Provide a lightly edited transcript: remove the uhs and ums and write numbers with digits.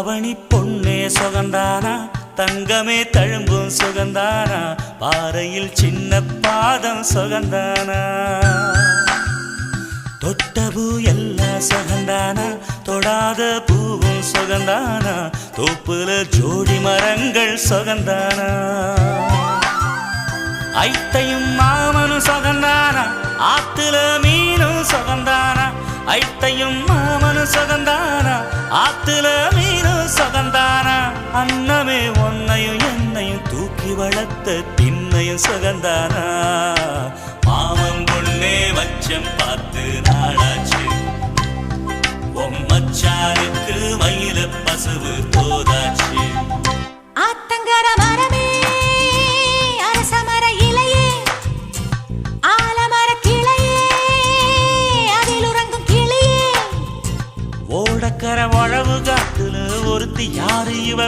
தாவணி பொன்னே சுகந்தானா தங்கமே தழும்பும் சுகந்தானா பாறையில் சின்ன பாதம் சுகந்தானா தொட்ட பூ எல்லாம் சுகந்தானா தொடாத பூவும் சுகந்தானா தோப்புல ஜோடி மரங்கள் சுகந்தானா ஐத்தையும் மாமனும் சுகந்தானா ஆத்துல மீனும் சுகந்தானா ஐத்தையும் மாமனும் சுகந்தானா ஆத்துல மீனும் சுகந்தானா அன்னமே ஒன்னையும் என்னையும் தூக்கி வளர்த்த திண்ணையும் சுகந்தானா மாமன் பொண்ணே வச்சம் பார்த்து நாளாச்சு மச்சானுக்கு மயில பசுவு தோதாச்சு ஆத்தங்கர மரமே அரச மர இலையே ஆலமர கிளையே அதில் உறங்கும் கிளியே ஓடக்கர உழவு காட்டுல ஒருத்தி யாரு இவ